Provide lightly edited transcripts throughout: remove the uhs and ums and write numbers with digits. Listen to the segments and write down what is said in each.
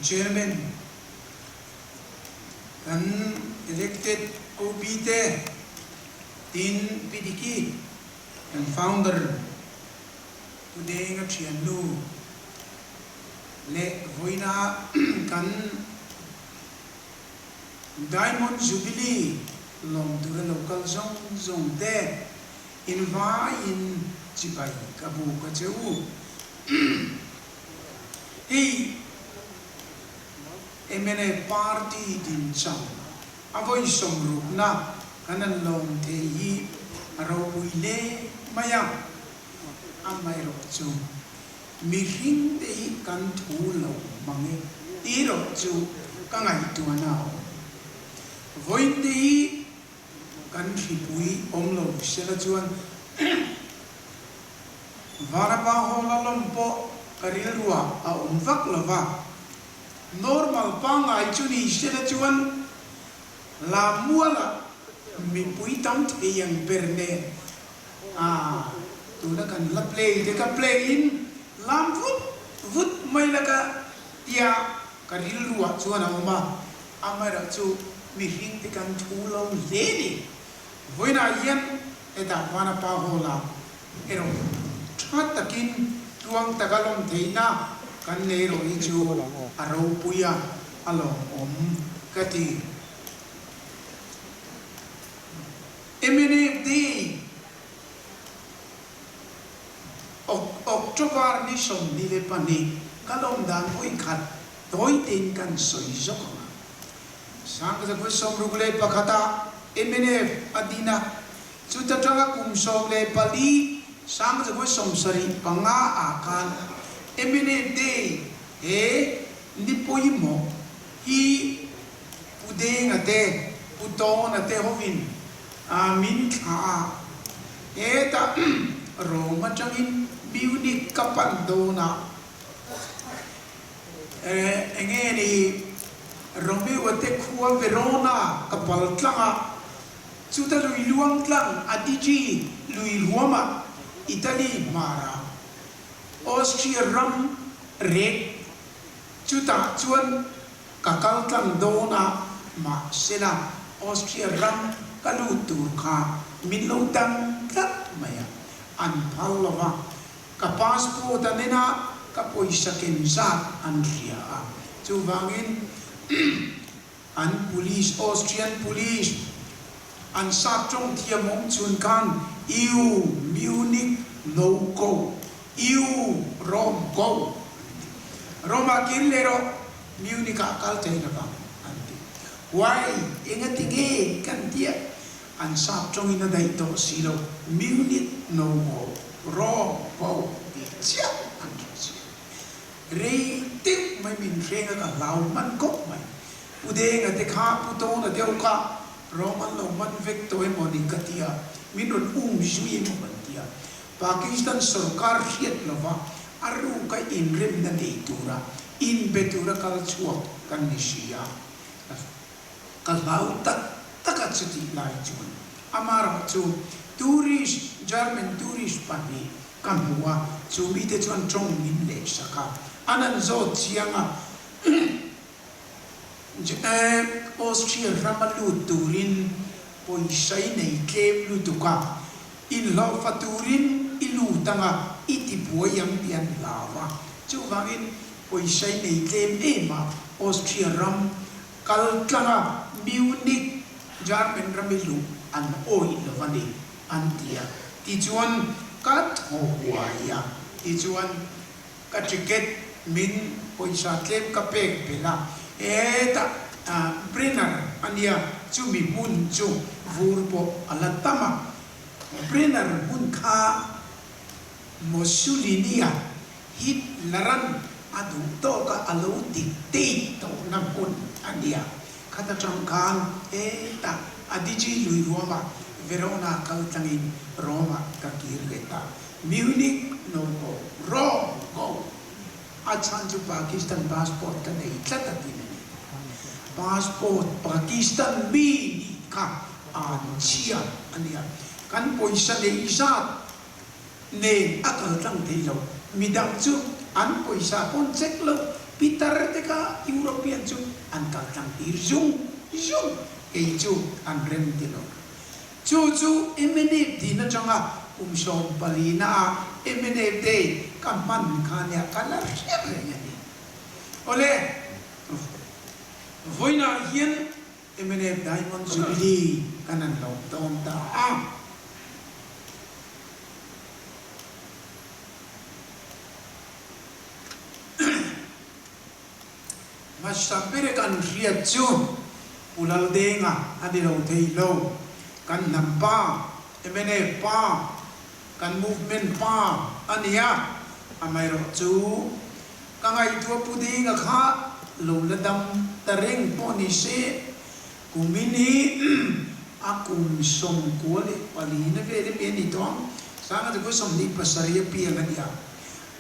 chairman kan elected OB te tin PDK and founder today nga chianu le voina kan Diamond Jubilee long to the local zone there in Chipai Kabu Kacheu hey MNA party din chang avoy somrup na kanan long te yi arawile maya amay ro chu mihing te kan thulo mangi iro chu kangai tuana voin te kan khipui omlo sela chuan varapa hola lompo karilwa a umvak lova normal pangai chuni sela chuan la muala mi pui tam te yang perne tu na kan la play de ka play in lam vut mai la ka tia karilwa chuan ama amara chu mi hing te kan thulong leni voina yan eta wana pa hola ero that takin tuang tagalong theina kan nero ichu aro puya alo kati MNFD October ni som nile pani kalom dan oi khat toy tin kan soi jok sang sa som rugule pakata MNF adina chuta tanga kum som le pali sang sa som sari panga akan MNFD ni poimo hi pudeng ate puton ate hovin amin kha eta roma changin biunik kapandona engeni rombi wate khua verona kapal tlanga chuta lui luang tlang adiji lui luama italy mara austria ram red chuta chuan kakal tlang dona ma sela austria ram kalu turkha minlodang kat maya an phalwa ka passport anena ka poisa kenza an ria chu wangin an police Austrian police an satong thiamong chun kan EU Munich no go EU Rome go Roma kinlero Munich akal taina ba anti why ingatige kan dia an satong ina dai to silo Munich no go Rome go chia anti re tik mai min renga ka lau man kop mai ude nga te kha puto na deu ka roman lo man vecto e moni katia min ron sui mo bantia Pakistan sarkar hiat lova aru ka in rem na deitura in betura kal chuak kan nisia ka lau tak takatsuti lai chun amara chu tourist German tourist pani kamwa chu mi te chuan trong min le saka anan zo chianga Austria ramalu turin poisai nei tlem lu tuka in lo faturin ilu tanga itipuai yang pian lava chu wangin poisai nei tlem ema Austria ram kal tlanga Munich German ramilu an oi lovani antia ti chuan kat hoya ti chuan ka ticket min poisa tlem ka pek pela eta Brenner ania chumi mun chu vurpo alatama Brenner mun kha Mussolini Hitleran adu to ka alo dictate to na mun ania kata changkan eta adiji lui Roma Verona kaltangin Roma kakirgeta Munich no go Rome go achan chu Pakistan passport ka nei tlatatin passport Pakistan bi ka chia ania kan poisa le isat ne akal tang thilo midam chu an poisa kon check lo Peter te ka European chu an kal tang tir jung ei chu an rem ti lo chu emene di na changa som palina emene de ka man kha nya kala re nya ni ole voina hian emene diamond jubilee kanan lo tom ta masapere kan riat chu ulal denga adilo thei lo kan nampa emene pa kan movement pa ania amai ro chu kangai tu pudinga kha lo ladam tareng poni se kumini akum som kole palina vele peni tong sana de ko som ni pasaria pi ngadia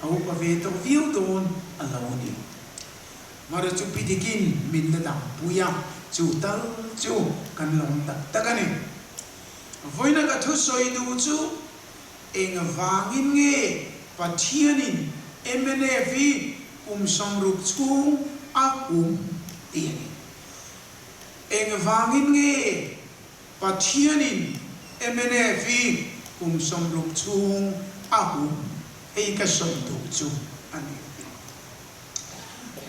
au pa ve to view don aloni mara chu pidikin min da dam puya chu tal chu kan long tak takani voina ka thu soi du chu eng wangin nge pathianin mnf som ruk chu akum tiani eng wangin nge pathianin mnf som ruk chu akum ei ka soi du chu ani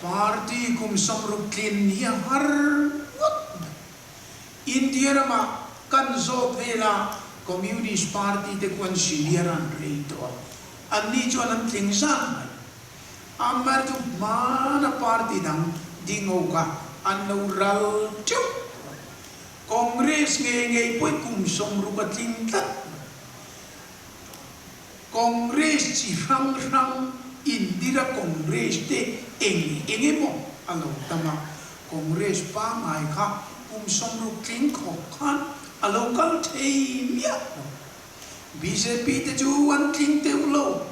party som ruk kin hi har India rama kan zo vela communist party te kon siliaran reito ani jo nan tling san amar tu mana party dang dingo ka anaural chu congress nge poi som ruk tling ta congress chi rang Indira congress te enge mo alo tama congress pa mai kha som ruk tling kho khan a local team ya BJP te chu an tling te ulo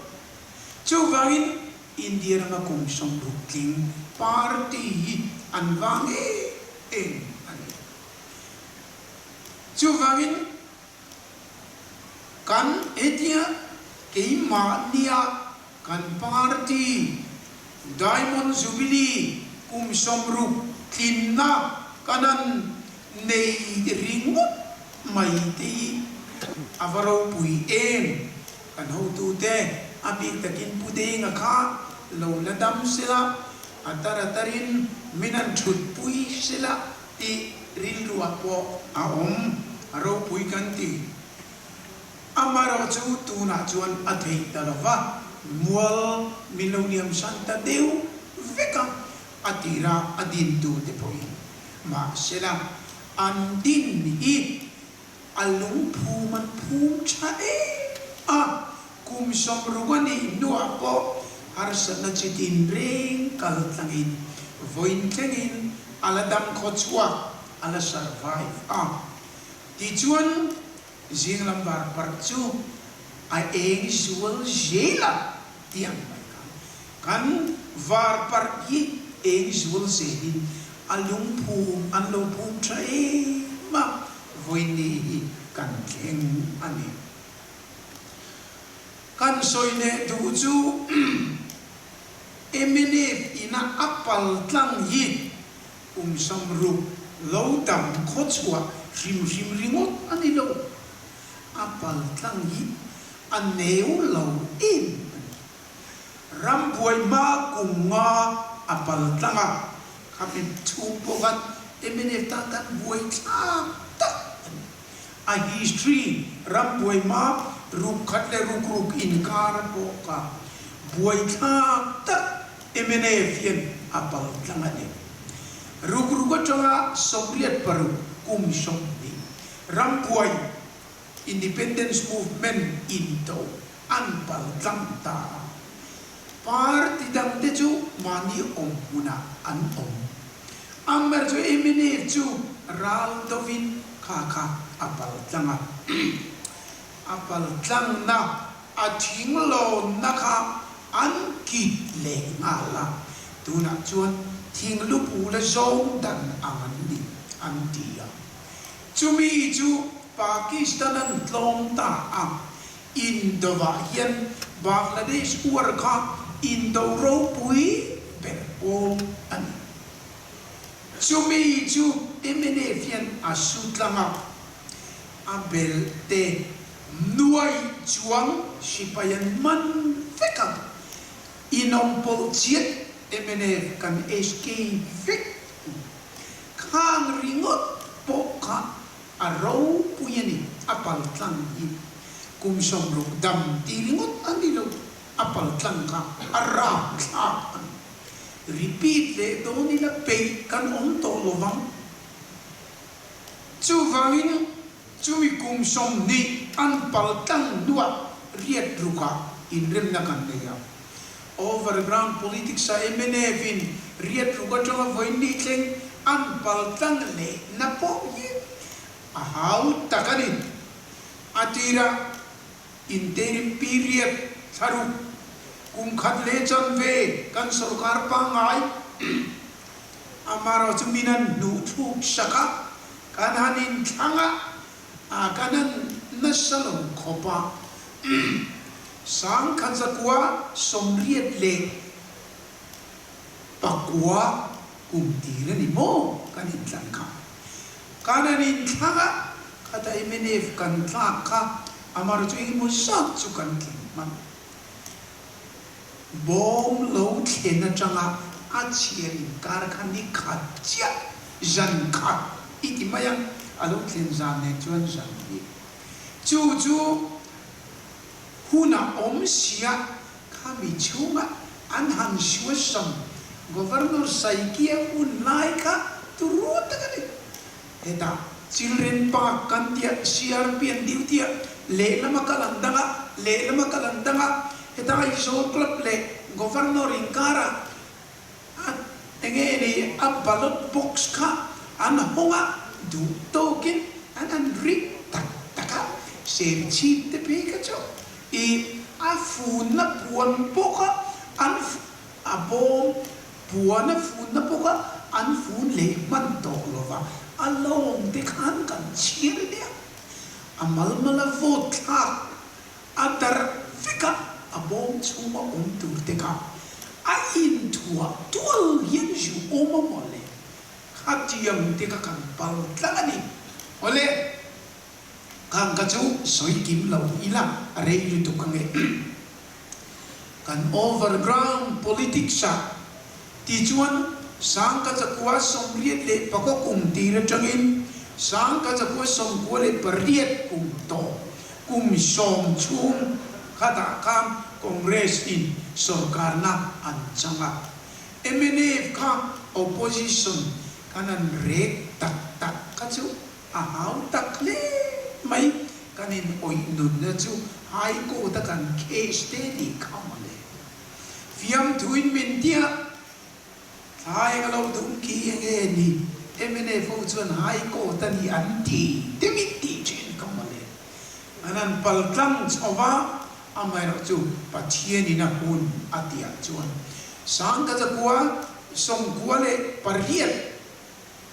chu wangin India nga som ruk tling party an wangi eng ani chu wangin kan etia ke ma nia kan party diamond jubilee som ruk tling na kanan nei ringot mai ti avaro pui em kan ho tu te abik takin puding kha lo ladam sila atarin minan thut pui sila ti rin ruwa po aom aro pui kan ti amaro chu tu na chuan athei talawa mual milonium santa deu veka atira adin tu te poi ma sila andin hi alung phuman phum chae som rugani nuwa po harsa na chitin ring kaltangin voin tlengin aladam khochwa ala survive ti chuan jing lambar parchu ai eng sual jela tiang mai kan var par hi eng sual sehin alung phum anlo phum chae ma voini kan tleng ani kan soine du chu emene ina apal tlang yi som ru lo dam khochwa rim ringot ani lo apal tlang yi aneu lo in ram boy ma kunga apal tlanga kapit tu pokat emene ta kan boy ta a history ram boy ma ruk khatle ruk in kar po ka boy ta emene fian apal tlanga ne ruk changa soviet paru som ni ram boy independence movement into anpal tlamta party dam te chu mani muna an ammer chu emene chu ral dovin kha apal tlanga apal tlang na athing lo na kha an kit le ngala tuna chuan thing lu pu la zo dan angan ni an tia chumi chu Pakistan an tlong ta Indova hian Bangladesh uar kha Indo ro pui per o ani chumi chu emene fian asutlanga abel te nuai chuang sipayan man fekam inom pol chiet emene kan SK fik khang ringot po ka arau puyani apal tlang yi kum som ruk dam ti ringot andilo apal tlang ka arap tlang repeat le do nila pe kan on to lovang chu wangin chui kum som ni an pal tlang dua riet ruka in rem na kan le ya overground politics sa MNF-in riet ruka chonga voindi kleng an pal tlang le na po ye ahau takanin atira interim period saru kum khat le chan ve kan sarkar pa ngai amaro chuminan nu thu saka kan hanin thanga kanan nasalong khopa sang kan sakwa somriet le pakwa kum tira ni mo kanin tangka kanan thanga kata MNF kan thaka amaro chu mo sak chu kan man bom lo thena changa achian kar khani khatia jan kha iti mayang alo thlen jan ne chuan jan ni chu huna om sia kami chunga an hang shwasam governor saikia un laika turut takani eta children park kantia CRPN duty le lama kalandanga eta iso club le governor inkara enge ni a ballot box ka an honga du token an ri taka ser chi te pikacho i a fun na puan poka an abom puan na fun na poka an fun le man to lova along de kan cheer dia amal mala vote ha atar fika abom chuma tur te ka a in tua tual yen ju oma mole khatiam te ka kan pal tlani ole kan ka chu soi kim lo ila are lu tu kan kan overground politics sa ti chuan sang ka chakwa somriet le pakokum tira changin sang ka chakwa som ko le pariet kum to kum som chung khata kam congress in sarkar na anchanga MNF ka opposition kanan re tak kachu ahau takle mai kanin oi nun na chu hai ko ta kan case steady kamale fiam tuin min dia hai ga lo dum ki nge ni MNF fo chuan hai ko ta ni anti demiti chen kamale anan paltang chova amai ra chu pathian ina hun atia chuan sang ka chakwa som kuale pariet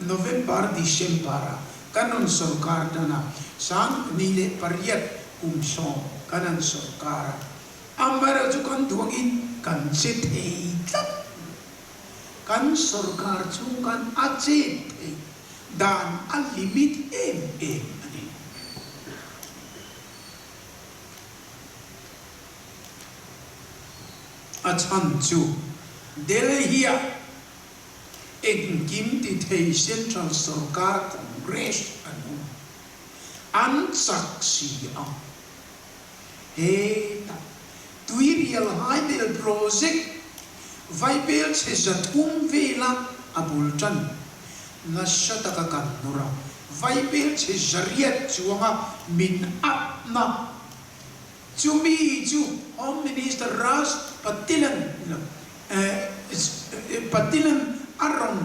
November December kanon sarkar dana sang nile pariet kumso kanan sarkar amai ra chu kan duangin kan set ei kan sarkar chu kan achet dan al limit em achan chu Delhi kim ti thei central sarkar congress anu an saksi a he ta tuirial haidel project vaibel se jatum vela abulchan nashataka kanura vaibel se jariat chuanga min up na chumi chu home minister Ras Patilan arong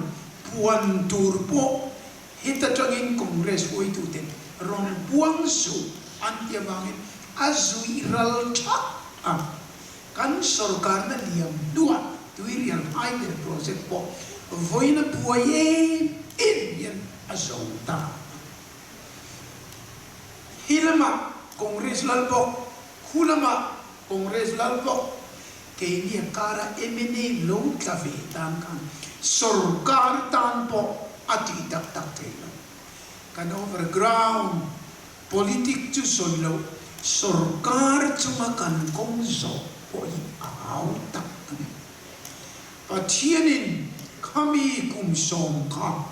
puan turpo hita changin congress oi tute ron puang su antia bangin azui ral cha kan sarkar na liam dua tuirian haide project po voina puaye indian azauta hilama congress lalpo hulama congress lalpo ke ni kara emene lo tlave tan kan sarkar tan po ati tak tak thelo kan overground politik chu son lo sarkar chunga kan kong zo po i au tak ani pathianin kami kum som ka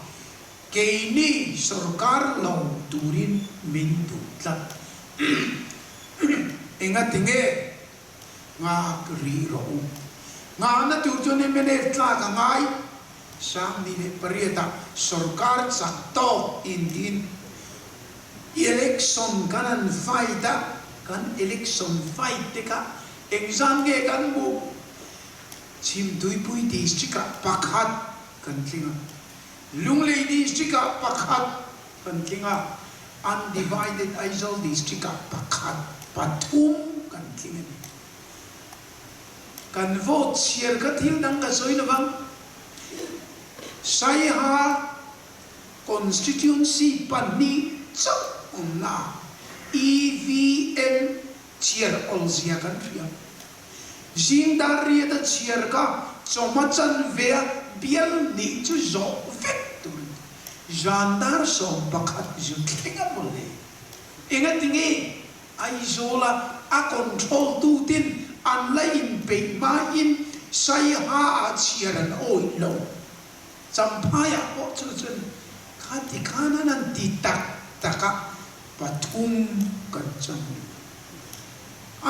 ke ni sarkar lo turin min tu tlat ingat tinge nga kri ro nga na tu chone mene tla ka ngai sang ni ne parieta sarkar sakto indin election kanan faida kan election fight ka exam ge kan bu chim dui pui district pakhat kan tlinga lunglei district pakhat kan tlinga undivided Aizawl district pakhat pathum kan tlinga kan vote share ka thil dang ka soi na bang sai ha constituency pani chau na EVM share olzia kan ria jing dar ria da share ka chomachan ve bial ni chu zo victory jandar so pakhat ju thinga bole ingat tingi Aizawl a control tu tin an lain pe ma in sai ha a chiaran oi lo champaya o chu chun khati khana nan ti tak taka pathum kan cham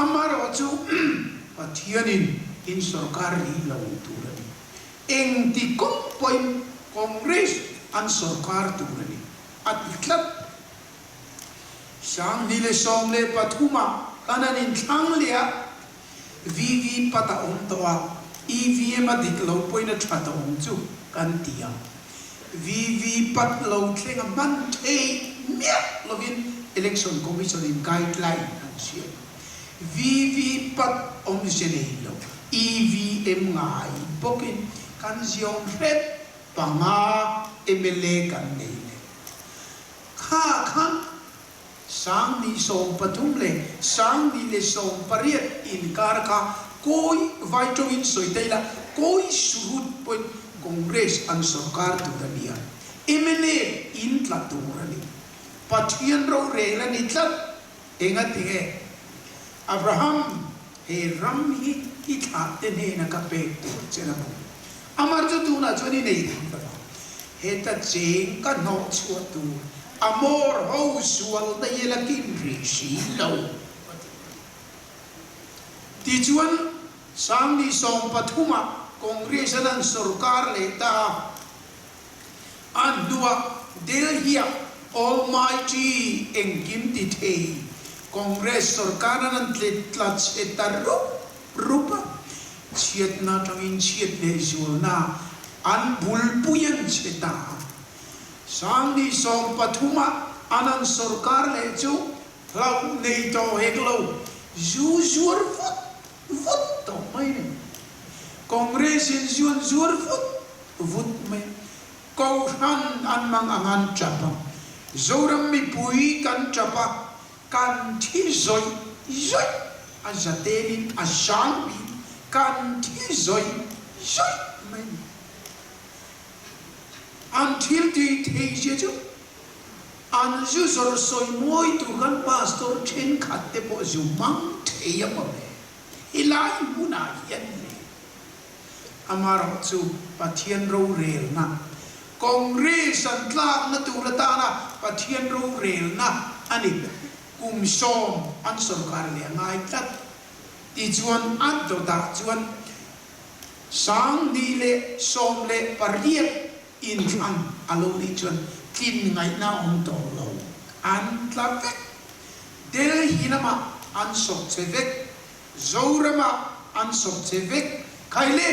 amaro chu pathianin in sarkar ri lo turani eng ti kong point congress an sarkar turani at iklat sang dile som le pathuma kananin thang lia VV pata om toa EVM adik lo poina thata om chu kan tia VV pat lo thenga man thei miat lovin election commission in guideline an sia VV pat om sene lo EVM ngai pokin kan ziong ret panga MLA kan nei kha khan sang ni som pathum le sang ni le som pariat in karka koi vai to in soitela koi surut point congress an sarkar tu dania MLA in tlaturani pathian ro rela ni tlat enga tinge Abraham he ram hi ithaten he na kape tu chena amar ju tu na choni nei he ta cheng ka no chu tu amor ho sual da yela kin ri si lo ti chuan sang ni som pathuma congress an sarkar le ta an dua delhi almighty engkim ti the congress sarkar an tlat etaru rupa chiat na tangin chiat le zulna an bulpuyan cheta sang ni som pathuma anan sarkar le chu lau nei to heklo zu zur vot to mai ne congress in zur vot mai ko han an mang angan chapa zoram mi pui kan chapa kan thi zoi azatenin asang bi kan thi zoi mai until the teacher an ju sor soi moi tu kan pastor chen khatte po ju mang theya ma me ilai muna yan le amaro chu pathian ro rel na congress an tlak na tu la ta na pathian ro rel na ani kum som an sarkar le ngai tat ti chuan an do da chuan sang ni le som le pariat in an alo ni chuan kin ngai na om to lo an tlavek del hinama an sok chevek zorama an sok chevek kaile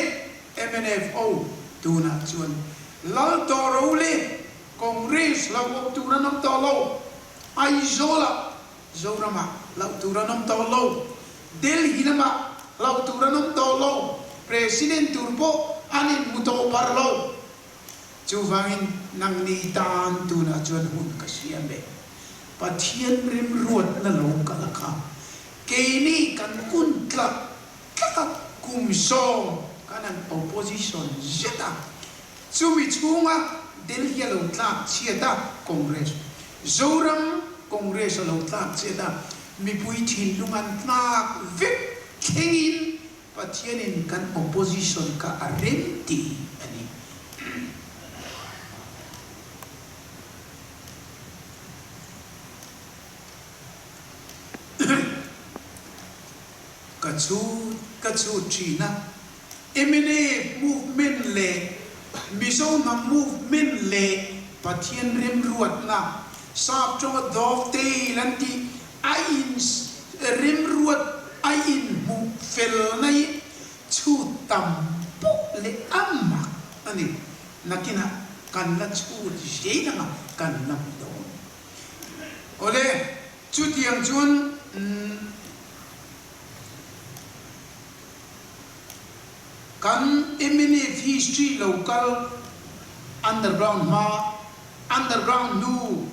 MNFO tuna chuan lal to ro le congress la wo tuna nam to lo Aizawl zorama la tuna nam to lo del hinama la tuna nam to lo president turbo anin muto parlo chuwangin nang ni tan tu na chuan hun ka siam be pathian rim ruat na lo ka lakha ke ni kan kun tla ka kum so kanan opposition zeta chumi chunga Delhi lo tlak chiata Congress zoram Congress lo tlak chiata mi pui thin lungan tlak vip kengin pathianin kan opposition ka arenti ani kachu China MNA movement le miso na movement le pathian rem ruat na sap chong dov te lanti ain rem ruat ain mu fel nai chu tam pu le amma ani nakina kan la chu je na kan na do ole chu tiang chuan kan MNA history local underground ma underground nu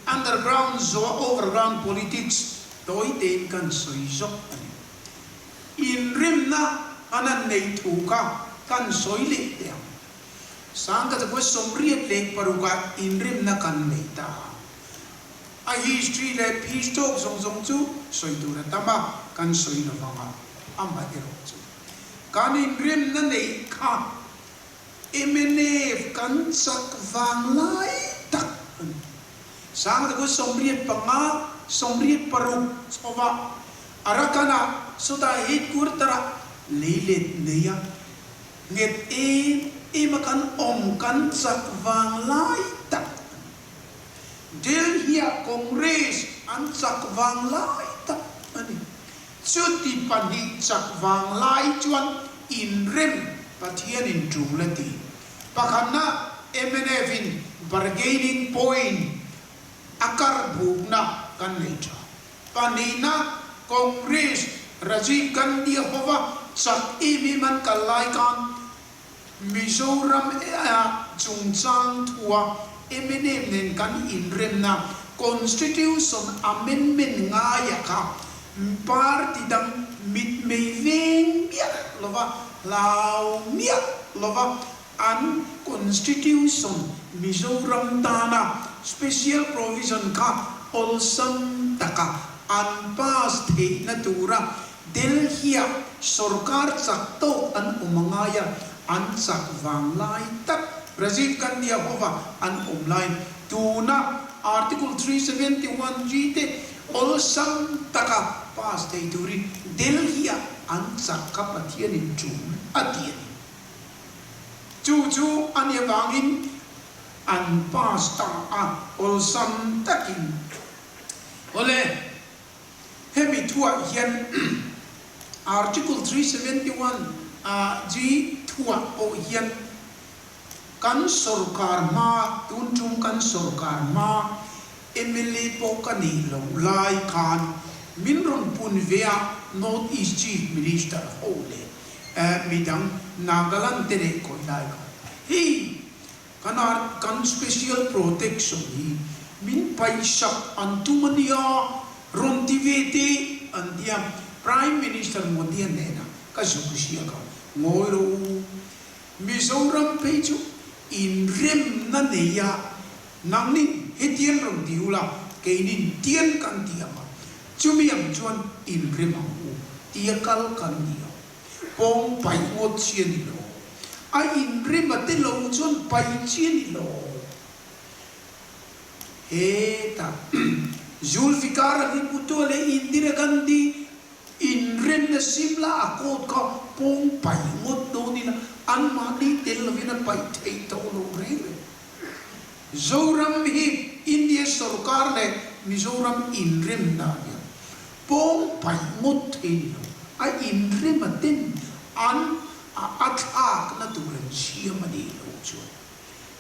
underground zo overground politics toy ten kan soi sok in rim na anan nei thu ka kan soi le te sang ka ko somriat le paruka in rim na kan nei ta a history le peace talk song song chu soi tu na tama kan soi na ma amba ero chu kanin rim na nei ka MNA kan sak vang lai tak sang ko somriat panga somriat paru soba arakana suda hit kurtara leilet neya nget e makan om kan sak vang lai tak Delhi Congress an sak vang lai tak ani chuti pani sak vang lai chuan in rem pathian in trulati pakana MNA vin bargaining point akar bukna kan lecha panina Congress Rajiv Gandhi hova sak imi man kalai kan Mizoram chungchang thua MNA nen kan in rem na constitution amendment nga ya ka party dang mit mei veng biak lova lau miak lova an constitution Mizoram tana special provision ka olsam taka an pas the na tura Delhi sarkar sakto an umangaya an sak wang lai tak Rajiv Gandhi hova an umlain tuna article 371 jite olsam taka pas the turi Delhi an sak ka pathian in chu atian chu an yawangin an pas ta a olsam takin ole hemi thua hian article 371 ji thua o hian kan sarkar ma tunchum kan sarkar ma MLA po kani lo lai khan minron punvea North East Chief Minister hole midang Nagaland tere ko dai ka hi kanar kan special protection hi min paisak antumania rontivete andia Prime Minister Modi nena kasukusia ka ngoiro Mizoram peju in rem na neya nangnin hetian rom diula keinin tian kan tiama chumiam chuan in rem au tiakal kan dia pong pai ngot chien lo a in rem ate lo chuan pai chien lo eta Zulfikar Ali Bhutto le Indira Gandhi in rem na simla akot ka pong pai ngot do nila an mali tel vina pai thei to lo re Zoram hi India sarkar le Mizoram in rem na ya pong pai ngot thei lo a in rem aten an athak na turan siamani lo chu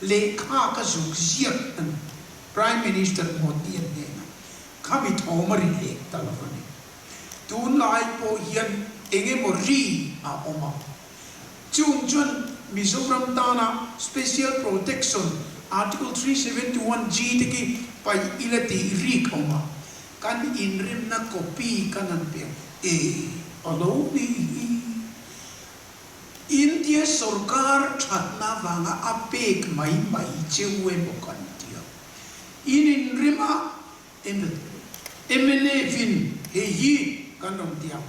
le kha ka zuk ziak an Prime Minister Modi ne kami thomari le talafani tun lai po hian enge mori a oma chung chun Mizoram tana special protection article 371 G teki pai ilati rik oma kan in rim na copy kanan pe alo ni sarkar thatna wanga apek mai chewe bokan dia inin rima emene vin heyi kanong dia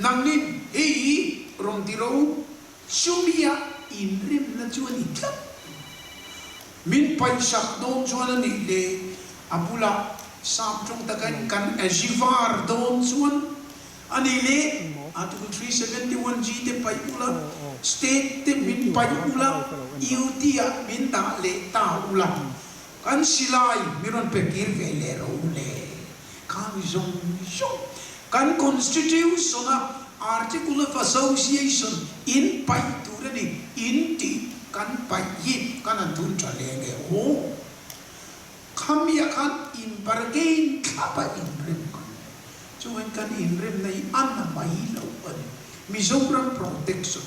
nangin heyi rong tiro sumia inrim na chuan itlap min paisak don chuan ani le apula sam trong takan kan ajivar don chuan ani le Article 371 G te pai ula state te min pai ula UTA min ta le ta ula kan silai miron pekir vele ro le kan zong kan constitution article of association in pai turani in ti kan pai yi kan antun chale nge ho khamia kan in bargain khapa in rem chuan kan in rem nei an mai lo ani Mizoram protection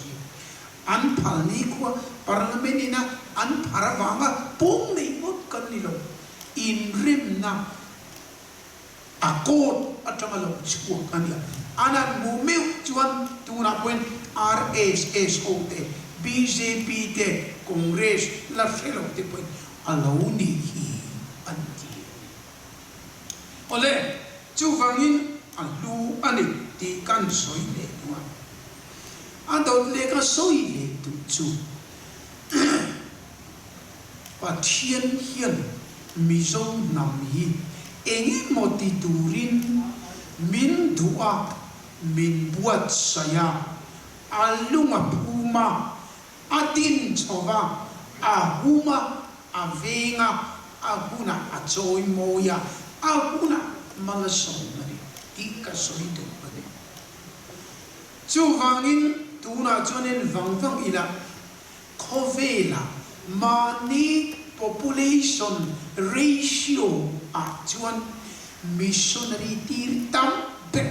an phalni khuwa parliament ina an pharawanga pum nei mot kan ni lo in rem na akot atamalo chua kan ya anan mumeu chuan tuna point RSS ote BJP te Congress la felo te point aloni hi anti ole chu wangin alu ani ti kan soi le wa adot le ka soi le tu chu pathian hian mizo nam hi engi moti turin min dua min buat saya alunga puma atin chova ahuma avenga ahuna achoi moya ahuna malasong mari tika solito pade chu wangin tuna chonen wangwang ila khovela mani population ratio chuan missionary tir tam pe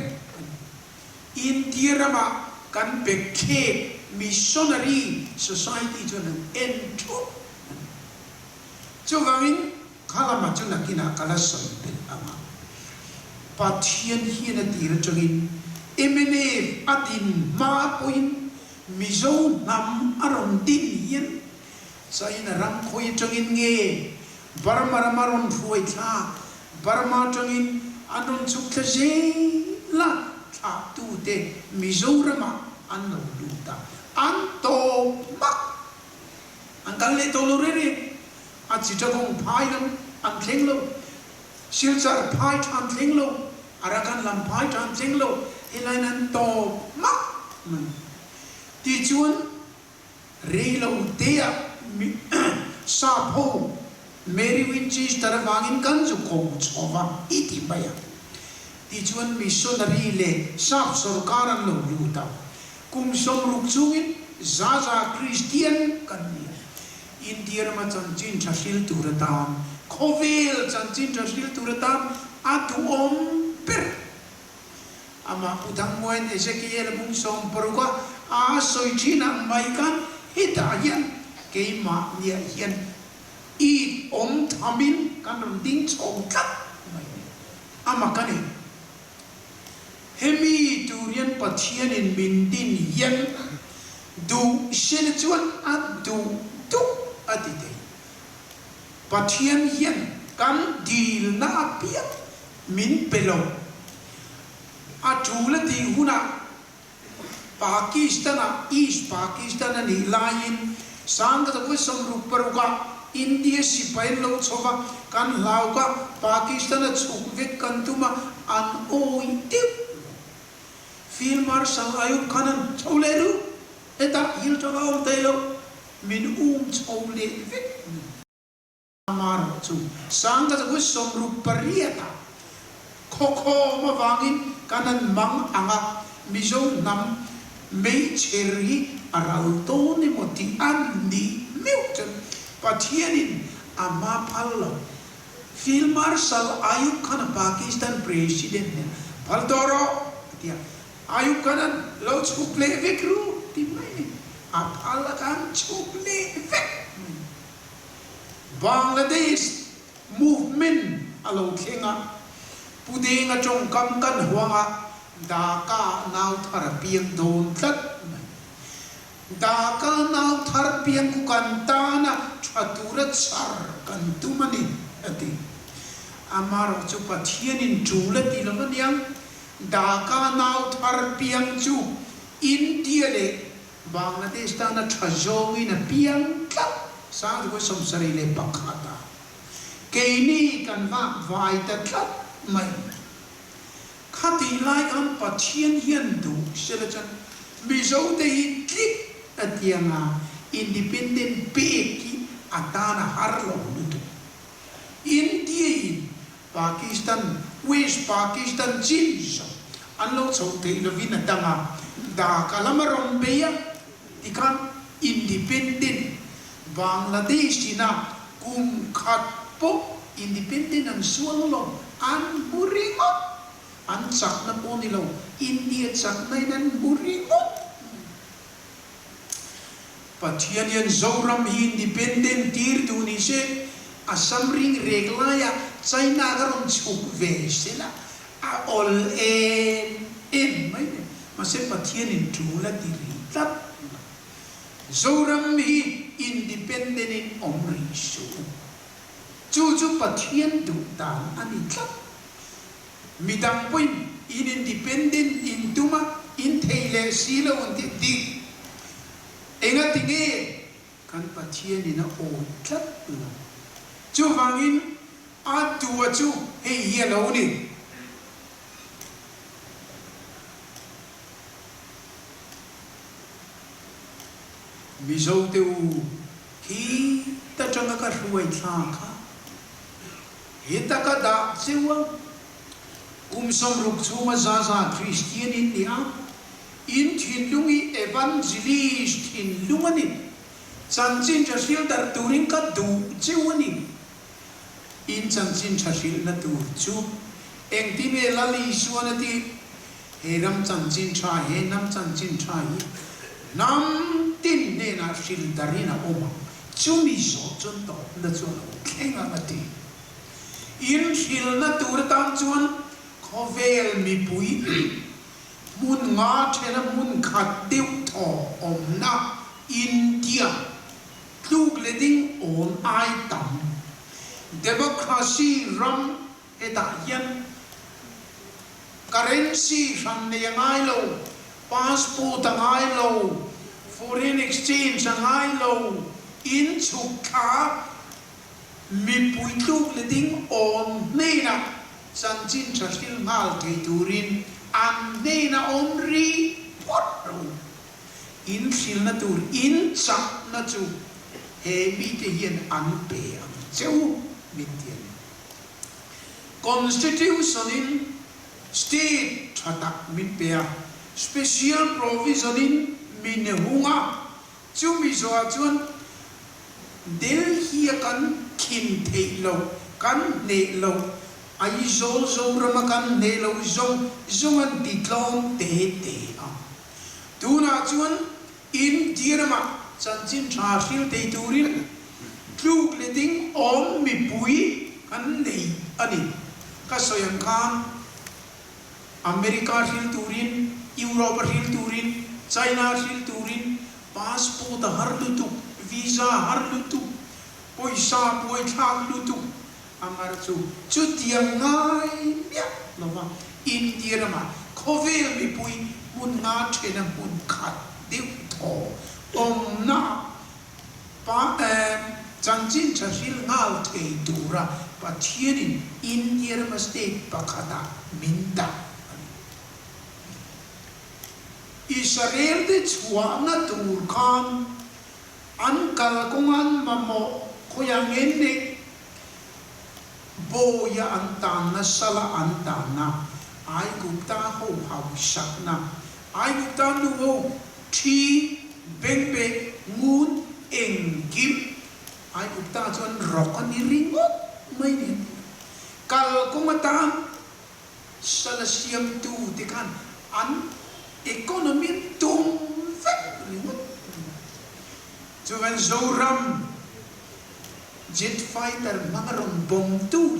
India rama kan pekhe missionary society chuan entro chu wangin khala ma chu nakina kala son pe ama pathian hian a tir chungin emene atin ma poin mizo nam aron din hian saina ram khoi chungin nge barmar maron ruai tha barma chungin anon chukla je la tha tu te Mizorama anno luta anto mak angkal le tolorere a chitagong phai lam an thlenglo silchar phai tham thlenglo arakan lam phai tham thlenglo elainan to mak ti chuan reilo tea sa pho Mary Winchis tarawangin kan ju ko chova iti baya ti chuan missionary le sap sarkaran lo luta kum som ruk chungin zaza Christian kan ni India ma chanchin thashil turatam khovel chanchin thashil turatam atu om per ama udang moen Ezekiel bung som paruka a soichina maikan hitayan keima nia hian i om thamin kan ding chong kat ama kani hemi turian pathian in min din yan du shin chuan at du adite pathian yan kan dil na pia min pelo atula ti huna Pakistan East Pakistan ni lain sangka tu samrup peruka India si pain lo coba kan lauka Pakistan chukvek kantuma an oitip film Marshal Ayub Khanan chauleru eta hil chawam telo min chaulevek amar chu sangka tu samrup pariata khokho ma wangin kanan mang anga mizo nam mei cherhi arauto ni moti andi milton pathianin ama pallo Field Marshal Ayub Khan Pakistan president paldoro dia Ayub Khan lo chukle vekru timai apala kan chukle vek Bangladesh movement alo khenga pudenga chong kam kan huanga Dhaka now thara piang don tat da ka nau thar piang ku kan ta na thatura char kan tu mani ati amaro chu pathian in chula ti lo niang da ka nau thar piang chu India le Bangladesh ta na thajowi na piang tla sa ko samsari le pakhata keini kan va vai ta tla mai khati lai an pathian hian du selachan mizo te hi klik atianga independent peki atana harlo lutu India Pakistan West Pakistan jinso anlo chote lovina tanga da kalamaron beya ikan independent Bangladesh na kum khat po independent ang sualo an buringot an chak na po nilo India chak na inan buringot pathian yan zoram hi independent tir duni se asam ring reglaya China garon chuk ve sila a all en mai mase pathian in tula diri tap zoram hi independent in omri su chu pathian du dan ani tap midang point in independent in tuma in theile sila unti di enga tinge kan pathian ina o tap chu wangin a tu chu he hi lo ni mizo te u ki ta changa ka ruai tha kha he ta ka da sewa som ruk chu ma za Christian in dia in thin lungi evangelist in lungani chanchin cha sil dar turing ka du chewani in chanchin cha sil na tu chu eng ti me lali suana ti he ram chanchin cha he nam chanchin cha hi nam tin ne na sil darina oma chu mi so chon to na chu khenga mati in sil na tur tam chuan khovel mi pui mun nga thena mun khat deu tho om na India klug leding on ai tam democracy ram eta yan currency ram ne ngai lo passport ngai lo foreign exchange ngai lo in chukha mi pui klug leding on ne na chanchin chasil ngal thei turin an ne na omri pot in sil na tur in chak na chu he mi te hian an pe ang cheu min tian constitution in state thatak min pe special provision in min hunga chu mi zo chuan Delhi kan khin thei lo kan ne lo ai zo rama kan ne lo zo an ditlom te a tuna chuan in dirama chanchin tha sil te turin kluk leding om mi pui kan nei ani ka soyam khan America sil turin Europe sil turin China sil turin passport har lutu visa har lutu poisa poi thak lutu amar chu tiang ngai ya lova in dirama khovel mi pui mun nga thena mun khat deu tho om na pa chanchin chasil ngal thei dura pathianin India ma state pakhata minda Israel de chuana tur khan ankal kongan mamo khoyang enne boya antana sala antana ai gupta ho hau sakna ai gupta nu ho thi bengbe ngun engkim ai gupta chon rokani ringot mai ni kal kumata sala siam tu tekan an economy tum vet ringot chuan zoram jet fighter mangaron bom tu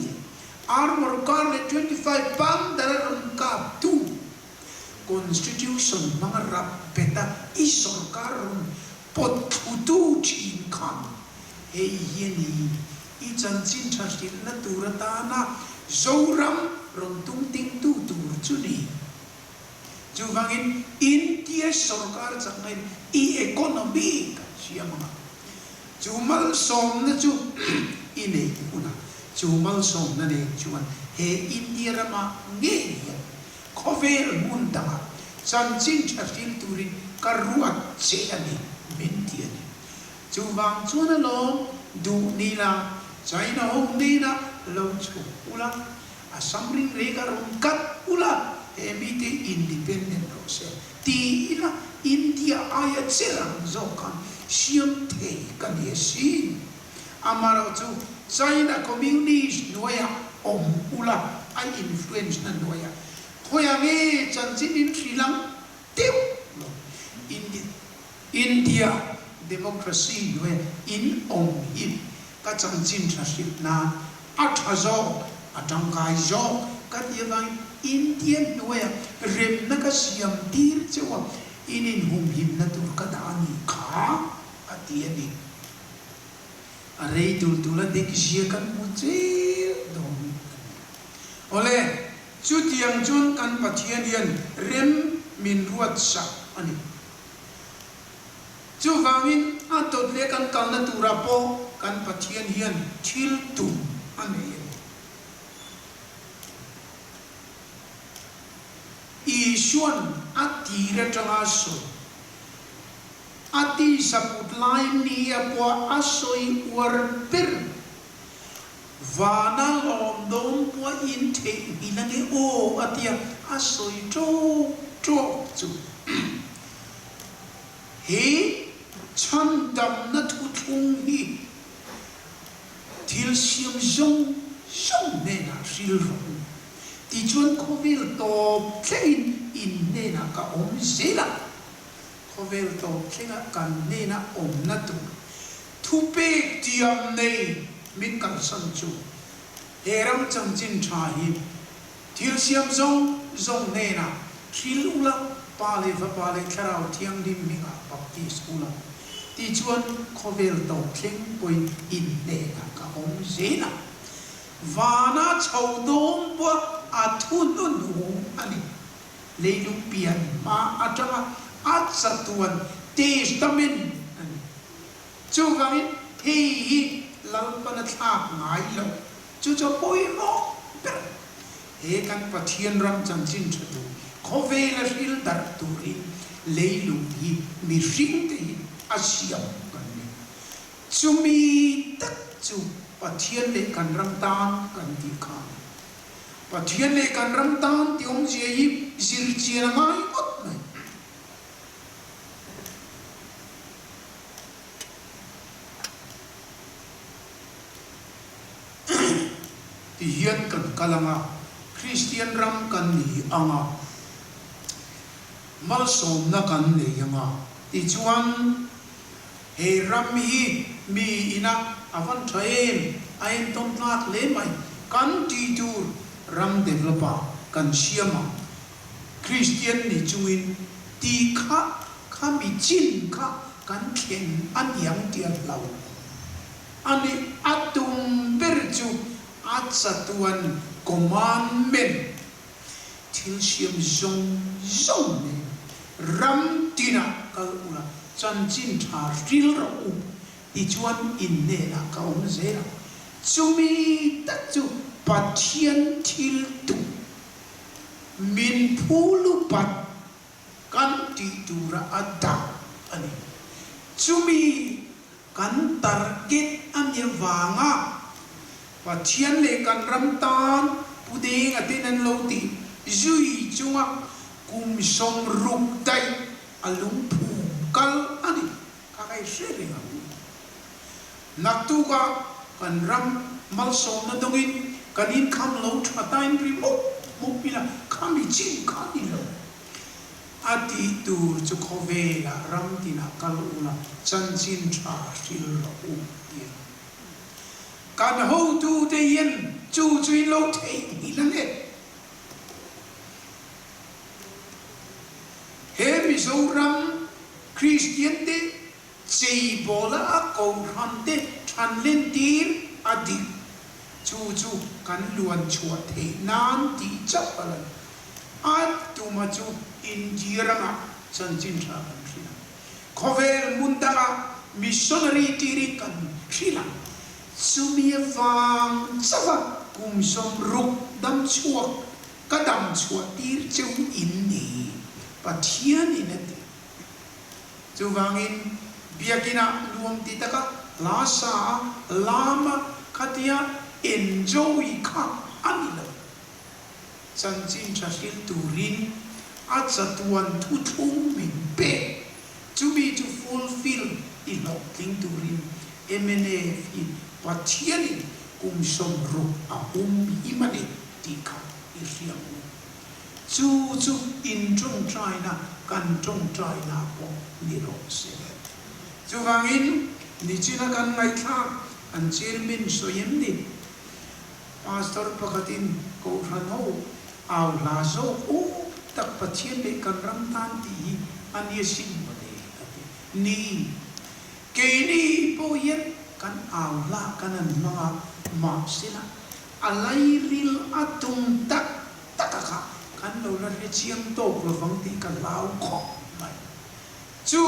armor car le 25 pound daron kap tu constitution mangarap beta i sorkaron pot thutu chin khan he yeni i chanchin thastil na turata na zoram rong tung ting tu tur chuni chu wangin India sarkar changain i economy ka siama chu mal som na chu ine una chu mal som na ne chuan he India rama nge khovel munda chanchin thastil turin karuat che ani mentia chu wang chuan lo du ni la China hong ni na lo chu ula asambling rega rongkat ula emite independent rose ti ila India aya serang zokan siam te kan yesi amaro chu China communist noya om ula ai influence na noya khoya nge chanchin in Sri Lanka teu India democracy noya in om in ka chanchin thasip na athazo atangkai zo ka tiang Indian noya rem na ka siam tir chewa inin hum him na tur ka dani kha atiani arei tul tula de kisia kan muche dom ole chu tiang chun kan pathian hian rem min ruat sa ani chu wangin atot le kan kal na tura po kan pathian hian thil tu ani Isuan ati retanga so ati saput lain ni apwa asoi war per vana lom dom po in te inange o atia asoi to chu he chan dam na thu thung hi thil siam zong ne na sil ro ti chuan khovel to tlein in ne na ka om zela khovel to tlenga kan ne na om na tu thu pe tiam nei min kan san chu heram chanchin tha hi thil siam zong ne na thil ula pale va pale kharau thiang dim mi ka baptist ula ti chuan khovel to thleng poi in ne na ka om zela vana chau dom po athun nu ani leilung pian ma atanga atsatuan testament ani chu gangin hi lalpan thla ngai lo chu cho poi mo he kan pathian ram chanchin thatu khovela ril dar turi leilung hi mi ring te asiam kan ni chumi tak chu pathian le kan ram tan kan ti kha pathian le kan ram tan ti om je yi zir chia ngai ot mai ti hian kan kalanga Christian ram kan ni anga mal som na kan le yanga ti chuan he ram hi mi ina avan thain ain tom tlat le mai kan ti tur ram developer kan siama Christian ni chuin ti kha mi chin kha kan khen an yang tian lau ani atum berju atsatuan commandment thil siam zong ne ram tina kal ula chanchin tha ril ro u ti chuan in ne la ka om zera chumi ta chu pathian thil tu min phulu pat kan ti tura ada ani chumi kan target amye wanga pathian le kan ram tan pudeng atin lo ti zui chunga kum som ruk dai alung phu kal ani ka kai shering naktu ka kan ram mal som na dongin kanin kham lo thatai ri mo pila khami chin khani lo ati tu chu khovela ram tina kal ula chanchin tha sil ro u kan ho tu te yen chu chui lo thei ni la ne he mi zo ram Christian te chei bola a ko ran te than len tir adi chu kan luan chua the nan ti chap ala at tu ma chu injira ma chan chin tha kan thina khovel mundara missionary tiri kan thila sumia wang chawa kum som ruk dam chuak kadam chua tir chu in ni pathian in ati chu wangin biakina luang ti taka lasa lama khatia enjoy kha anilo chan chin thil turin achatuan thu thung min pe to be to fulfill ilok ting turin emene fi pathian kum som ru a imani tika iriang chu in trong try na kan trong try na po ni ro se chu wangin ni china kan ngai tha an chairman soyem ni pastor pakatin ko ran ho aw la zo o tak pathian le kan ram tan ti an ye sin bade ni ke ni po yen kan aw la kan an ma sila alai ril atung tak takaka kan lo la re chiang to lo phang ti kan lao kho mai chu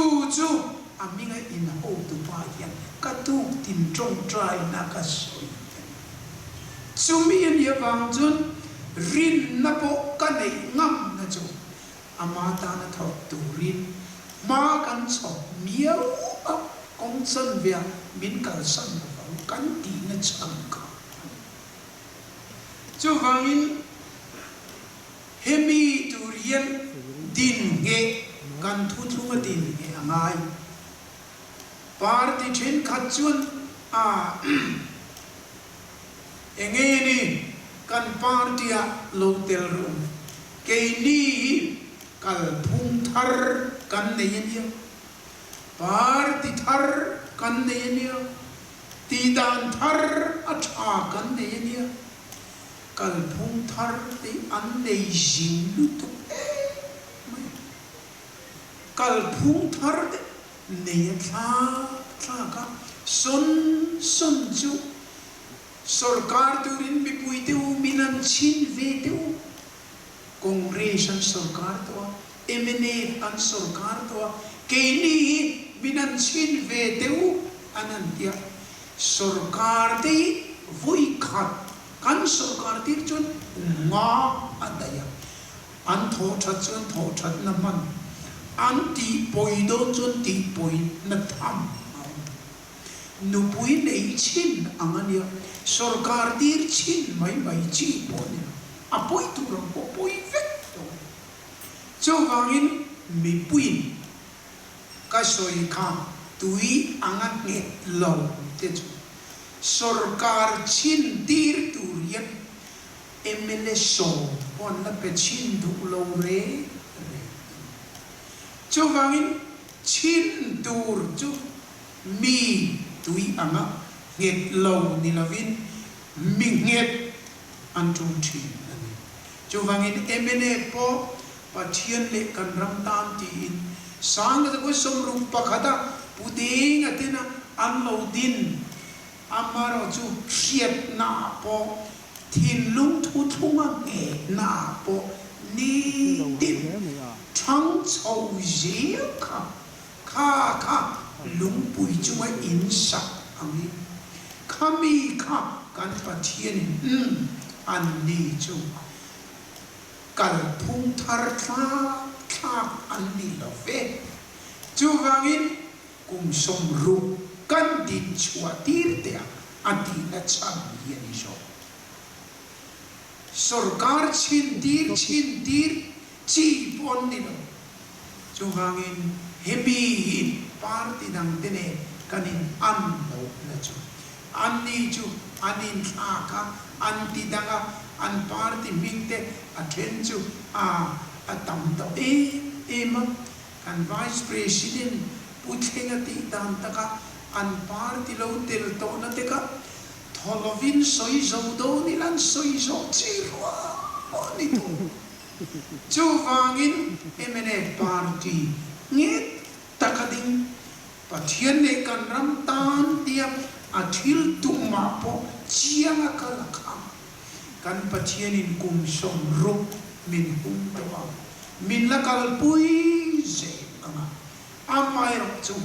aminga in ho tu pa yan ka tu tin trong try na ka soi sumi en ye wang chun rin na po ka nei ngam na chu amata na thok tu rin ma kan cho miau a kong san via min kal san kan ti na chang ka chu wangin hemi turian din nge kan thu ma din nge angai parti chen khatchun a enge ni kan parti a lotel room ke ni kal phung thar kan ne yen parti thar kan ne yen ti dan thar a tha kan ne yen kal phung thar ti an nei jin lu tu kal phung thar nei tha ka son chu sarkar turin bi puiteu minan chin ve teu congression sarkar to eminate an sarkar to keini minan chin ve teu anantia sarkar te voi khat kan sarkar tir chun nga adaya an tho that na man an ti poi do chun ti poi na tham nu pui nei chin angania sarkar tir chin mai chi poni apoi tu ro po poi vet to cho wangin mi puin ka soi kha tui angat nge lo te chu sarkar chin tir turian emele so pon la pe chin du lo re cho wangin chin tur chu mi tui anga nget lo ni lavin mi nget an chung thi cho wangin emene po pathian le kan ram tan ti in sang da ko som rum pakhada puding atina an lo din amaro chu khiet na po thin lung thu thunga nge na po ni din thang chau ji kha lung pui chunga in sak ami khami kha kan pathian an ni chu kal phung thar tha an ni lo ve chu wangin kum som ru kan din chua tir te ati na cham yen jo sarkar chin tir chi pon ni lo chu wangin hebi parti dang tene kanin an lo na chu an ni chu anin ka an ti danga an parti mingte athen chu atam to ma kan vice president puthenga ti dan taka an parti lo tel to na te ka tholovin soi zo do ni lan soi zo chi ro oni tu chu wangin emene parti nge taka pathian ne kan ram tan tiam athil tuma po chianga kalakam kan pathian in kum som ru min hum tawa min la kal pui ze anga amai ro chu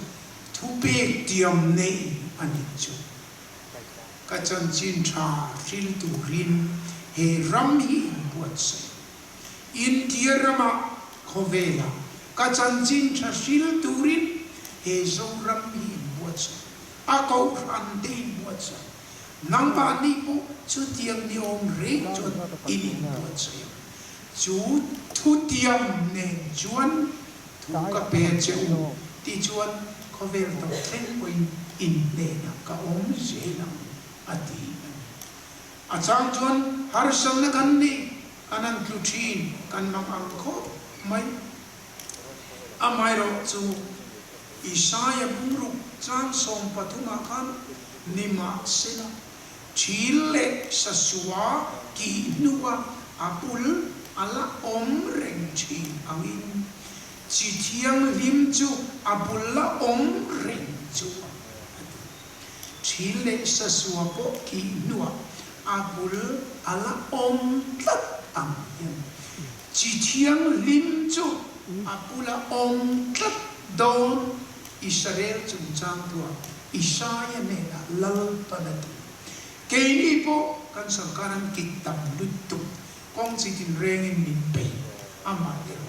thu pe tiam nei ani chu ka chan chin tha thil tu rin he ram hi buat se in tierama khovela ka chan chin tha thil tu rin he zo ram hi buat se a ko ran de buat se nang ba ni po chu tiang ni om re chon in buat se chu thu tiam ne chuan thu ka pe cheu ti chuan khovel to thlen point in ne na ka om je na ati a chang chuan har sam na kan ni anan tlutin kan mang ang kho mai amai ro chu Isaya buru chang som patuma kan nima sela chile sasua ki nuwa apul ala om reng chi angin chi thiang lim chu apul la om reng chu chile sasua po ki nuwa apul ala om tlat angin chi thiang lim chu apula om tlat don Israel chung chang tua Isaya ne la lal panati keini po kan sarkaran kitam lutu kong sitin rengin min pe ama dero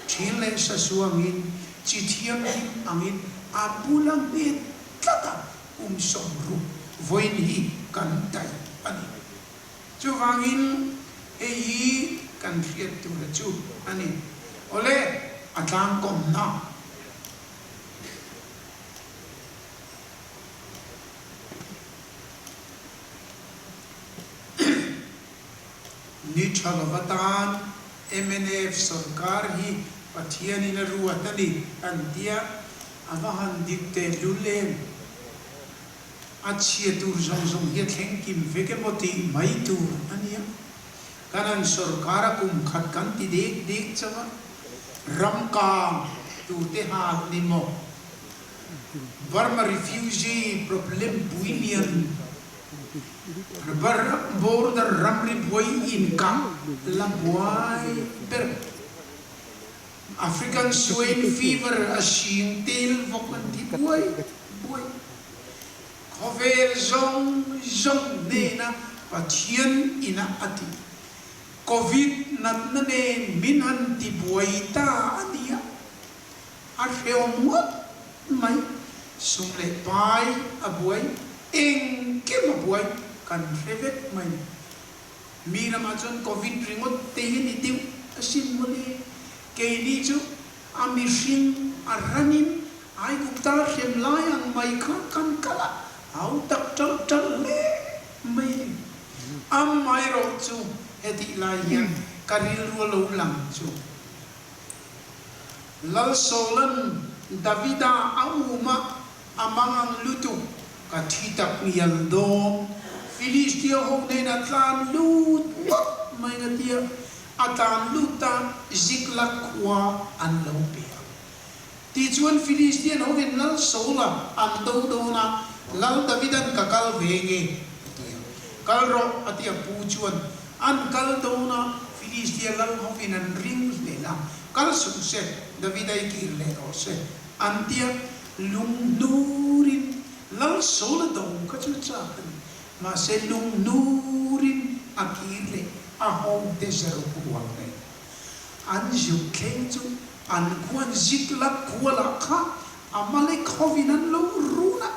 chile sa suangin chithiam him angin apulang ne tata somru voin hi kan tai ani chu wangin ei kan riat tu la chu ani ole atlang kom na Nichalavatan MNF sarkar hi pathian in ruatani antia avahan dikte lulen achie tur jong jong ye thleng kim veke moti mai tu ania kanan sarkar kum khat kan ti dek chawa ramka tu te ha nimo Burma refugee problem buinian border ramri boy income la boy per African swine fever ashin tel vokan ti boy khover zong nena pathian ina ati covid nat ne minhan ti boy ta ania a reomot mai sumle pai a boy eng kem boy kan revet mai mira ma chon covid ringot te ni tiu asin mole ke ni chu amishin aranin ai gupta sem lai ang mai kan kala au tak tal le mai am mai ro chu heti lai ya karil ru lo lang chu lal solan davida auma amang lutu kathitak niyan do Filistia ho ne na tlan lut mai ngatia atan luta ziklak kwa an lo pe ti chuan Filistia ho gen lal sola an do na lal davidan kakal venge kal ro atia pu chuan an kal do na Filistia lal ho in an ring le la kal su se davidai ki le ro se antia lung nurin lal sola do ka chu cha ma se lung nurin akile a hom desero kuwang ne an ju kenju an kuan zikla kuala kha amale khovinan lo runa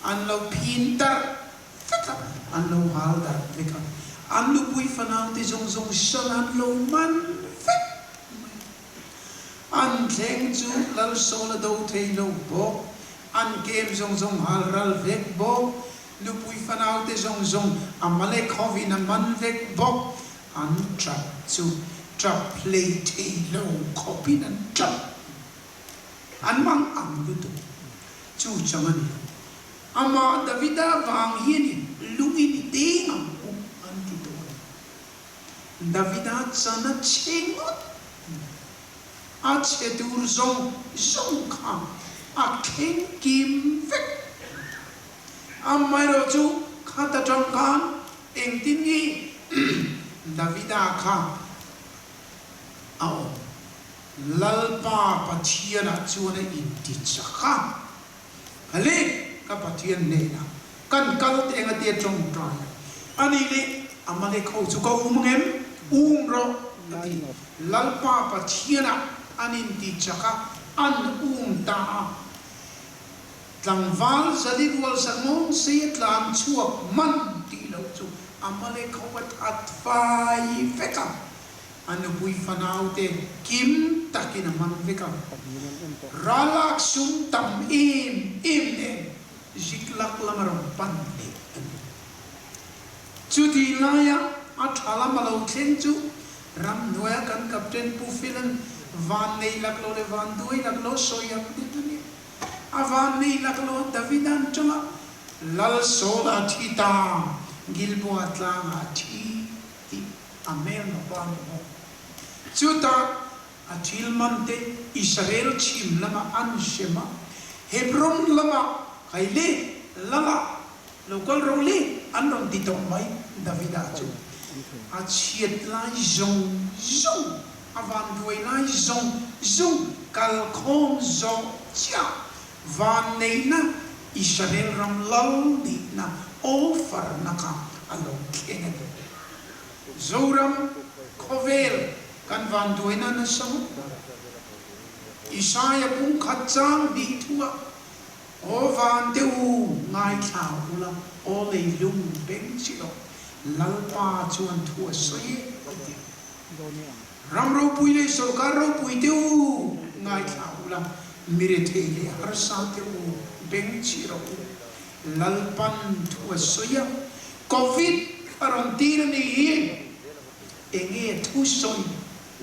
an lo pintar fata an lo halda veka an lo pui fanau te zong zong shalan lo man fet an kenju lal sola do te lo bo an kem zong zong halral vek bo lupui fanau te zong zong amale khovi na man vek bok an trap chu trap play te lo copy nan trap an mang am lutu chu chaman ama davida wang hieni lungi ni te am an ti to davida chana chengot a chetur zong zong kham a khen kim vek mai rồi chú khát trong con em tin nghi Davida kha ao lalpa pathian chuan in ti chakha hale ka pathian ne na kan kal te nga te trong trai ani le amale kho chu ko ngem ro ti lalpa pathian anin ti chakha an ta tlangwal zali wal samong se tlan chuak man ti lo chu amale kho wat at fai feka anu bui fanau te kim takina man veka ralak sum tam im ne jiklak lamaram pan ne chu di laya athala malo thleng chu ram noya kan captain pu filan van nei laklo le van doi laklo soya ditani avan nei laklo davidan chama lal sola thita gilbo atlanga thi ti amen no pa mo chuta athil mante Israel chim lama anshema Hebron lama kaile lala local role anron ti to mai Davida chu achiet lai zong avan duai lai zong kal khom zo cha van nei na Israel ram lal ni na offer naka along kene zoram kovel kan van duina na sam Isaiah pung khatchang di thua o van deu ngai thau ula o le lung beng chilo lalpa chuan thua soi ramro pui le sarkar ro pui deu ngai thau ula mire thele har sa deu beng chiro lalpan thua soya covid arantir ni enge thu soi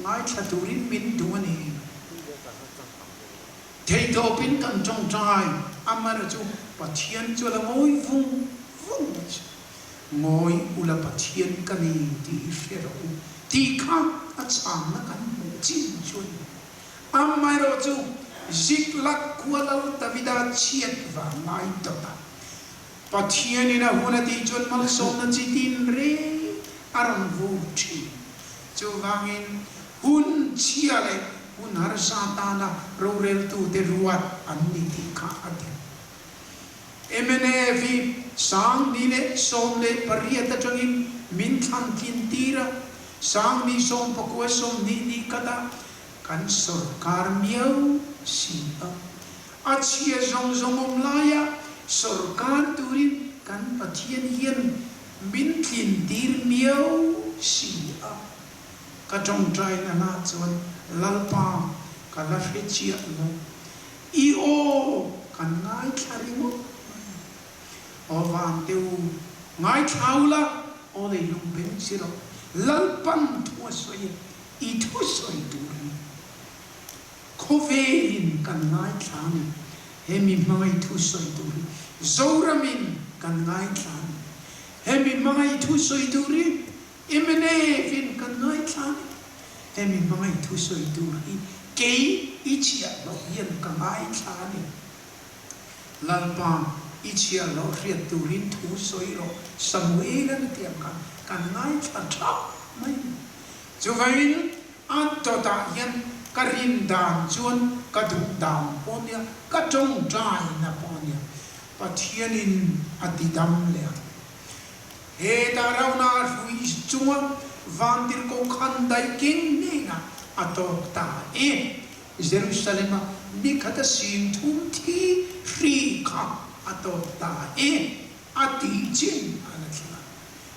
ngai thaturin min duani thei to pin kan trong trai amara chu pathian chu la ngoi vung ngoi ula pathian kani ti fero ti kha acham na kan chin chun amaro chu ziklak kuala Davida chiat va ngai to ta pathian ina huna ti chun mal som na chitin re aram vu chi chu wangin hun chiale hun har satana rorel tu te ruat anni ti kha ade emene vi sang ni le som le pariata changin min than kin tira sang ni som pakwa som ni kata kan sarkar miau si achia zong laya sarkar turin kan pathian hian min thin tir miau si ka trong trai na na chuan lalpa ka la hre chia lo I o kan ngai thari mo o van teu ngai thaula o le lung ben siro lalpan thua soi I thu soi turi khovein kan ngai thani hemi mai thu soi turi zoramin kan ngai thani hemi mai thu soi turi imene vin kan ngai thani hemi mai thu soi turi kei ichia lo hian kan ngai thani lalpa ichia lo riat turin thu soi ro samuelan tiam kan ngai tha mai chuvain antota hian karin dan chuan ka dung dam ponia ka trong trai na ponia pathianin atidam le he darau na hui chunga vandir ko khandai king ni na atok ta Jerusalem ni khata sim thum thi free kha atok ta ati chin anatla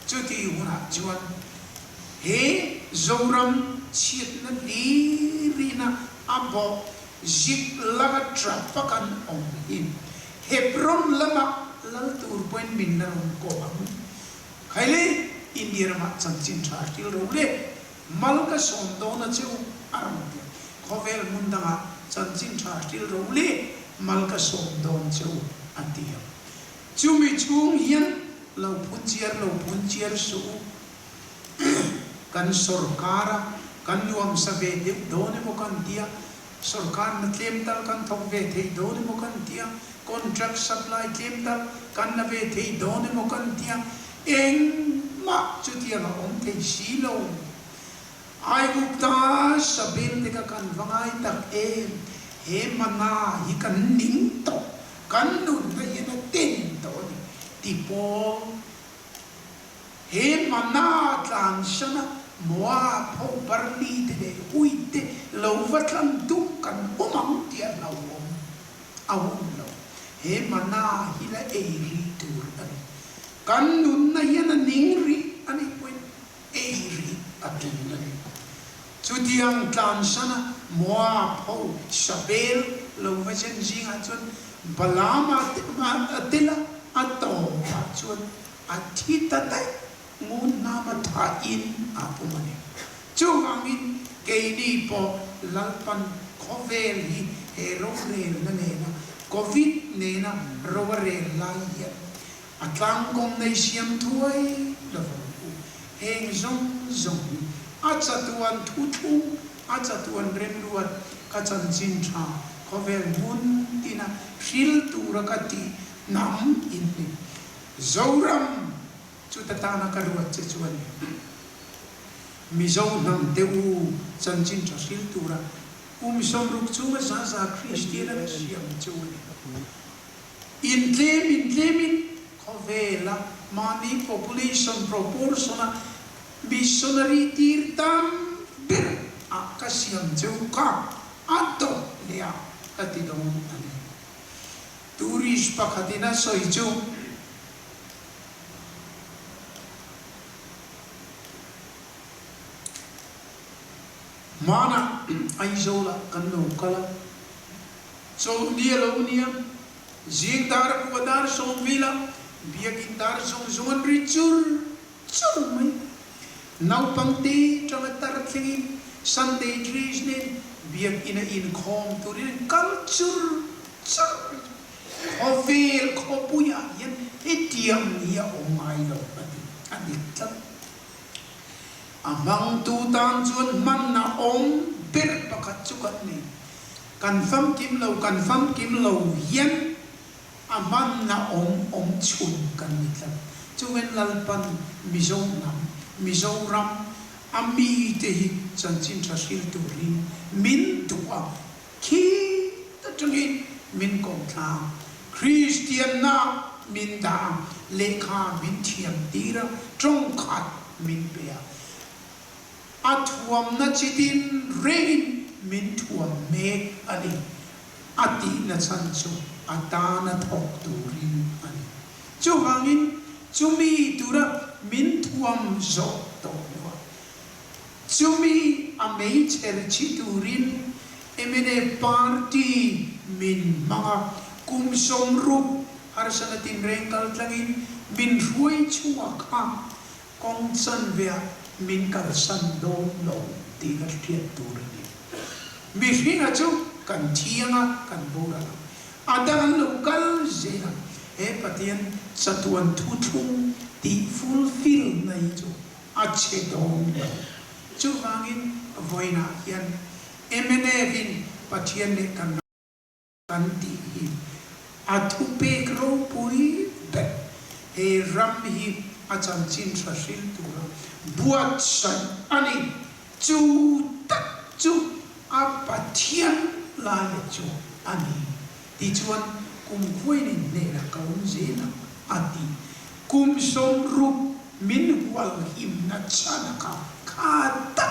chuti huna chuan he zoram chiat na rina abo zip laga trapakan om him Hebron lama lal tur point minna ko am khaile India ma chanchin thartil role malka sondo na chu aram khovel mundanga chanchin thartil role malka sondo chu atia chumi chung hian lo punchiar su kan sorkara kan yuam save de done mo kan dia sarkar na claim tal kan thok ve thei do ni mo kan tia contract supply claim tal kan na ve thei do ni mo kan tia eng ma chu tia ma om thei si lo ai gupta sabel te ka kan vangai tak he mana hi kan ning to kan nun na yen ten to ti po he mana tlan sana moa pho barli te uite lo vatlan tu kan umang tia na om awon lo he mana hi la e ri tur ani kan nun na yen ning ri ani point e ri atun ani chu tiang tlan sana moa pho sabel lo vachen jing achun balama atila ato achun athita tai ngun nama tha in apumani chu angin keini po lalpan khovel hi hero re na ne na covid ne na rovare lai ya atlang kom nei siam thuai lo heng zong zong achatuan thu thu achatuan remruat kachan chin tha khovel mun tina shil turakati nam in zoram chu tatana karuat che chuan mizo nam deu chan chin tha shil tura som ruk chu ma sa sa christian a siam chuan in tlem khovela mani population proportion missionary tirtam bir akasiam jauka ato lea katidong ani turis pakatina soijo mana aizola kanno kala so dia lo nia jing dar kuadar so vila biakin dar so zon richur chur mai nau pangti chamatar thing Sunday trees ne biak ina in khom turin culture chur khofil khopuya yan etiam ya omai lo adikta amang tu tan chuan man na om ber pakat chukat ni confirm kim lo yan aman na om chun kan ni tla chuwen lalpan mizoram ami te hi chanchin thashil turin min tuwa ki ta chungin min kong tha Christian na min da lekha min thiam tira trong khat min bea athuam na chitin rain min thuam me ani ati na chan chu atana thok turin ani chu hangin chumi tura min thuam zo to chumi amei cher chi turin emene party min mga kumsom rup harsanatin rengkal tlangin min ruai chua ka kong san vea min kal san do lo tigar tiat turin mi hinga chu kan thianga kan bora adan lokal zena e patien satuan thu thung ti fulfill nai chu ache dong lo chu wangin voina hian emene vin patien ne kan ti hi athu pe kro pui be e ram hi achan chin thashil tura buat san ani chu tak chu apathian la chu ani ti chuan kum khoi ni ne la kaun zena ati kum som rup min wal him na chana ka kata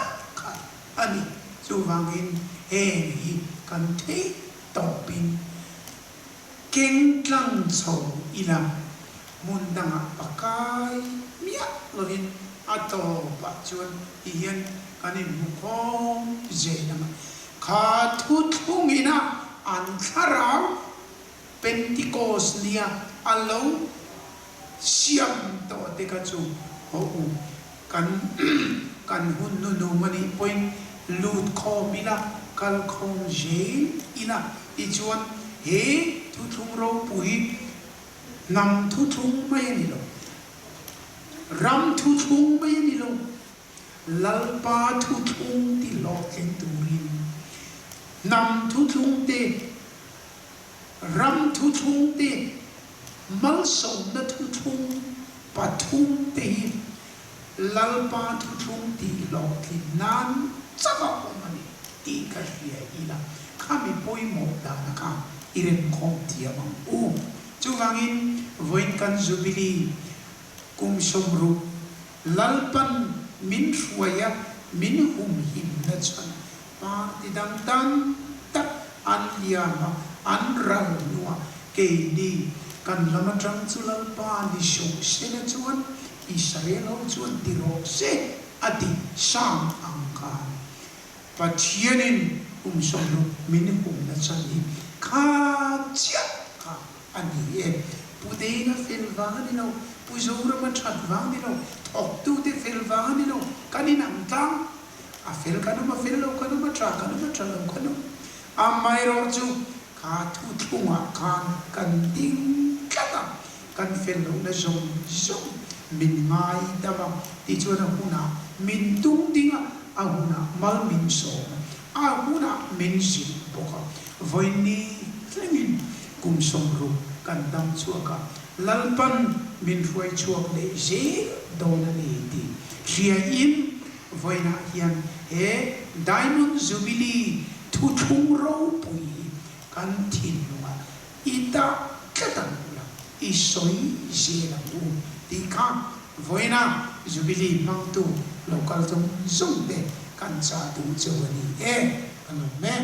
ani chu wangin he hi kan the topin keng tlang chho ila mundanga pakai mia lovin ato pa chuan hian kanin mukhom zena kha thu thungina an tharau Pentecost nia alo siam to te ka chu ho kan hun no mani point lut kho bila kal khom je ina ti chuan he thu thung ro pui nam thu thung mai ni lo ram thu thung mai ni lo lalpa thu thung ti lo ken turin นำทุทุงเตรำทุทุงเตมัลสมนทุทุงปัทุงเตลัลปาทุทุงตีหลอกที่นั้นจะก็มันตีกระเทียอีละข้ามีป่วยหมดดานะครับอีเรื่องของเทียบังจูวังอินวันกันจูบิลีกุมสมรูลัลปันมินช่วยมินหุมหิมนัชนปาติดังตันตักอันยามาอันรัลนัวเกดีกันละมาจังจุลัลปาดิชงเซนจวนอิสราเอลจวนติโรเซอดีสามอังคารปัจเจียนินกุมสมรูมินหุมนัชนีข้าเจ้าอันนี้ผู้เดินเฟลวานิโนผู้โจรมาชัดวานิโนทอกตูเตเฟลวานิโนกันนี่นั่งตั้งเฟลกันมาเฟลโลกันมาชักกันมาชักกันไม่รอจูขาทุกทุ่งกันดิ้งกันเฟลโลนะจงมินไม่แต่ว่าที่ชวนหุ่นมินตุ้งดิ้งหุ่นมัลมินโซหุ่นมินสิบกวันนี้เรื่องกุมสมรูกันดังชัวกะลัลปันมินรวยชัวเลเจโดนเลดีเชียอินวันนั้นยังไดมอนด์จูบิลีทุชุงเราปุยกันทินวะอิตาแค่ตันละอิสอยเจลังอูดีกันวันนั้นจูบิลีมังตูโลกาลจงเดกันจาตูเจวันีกันแม่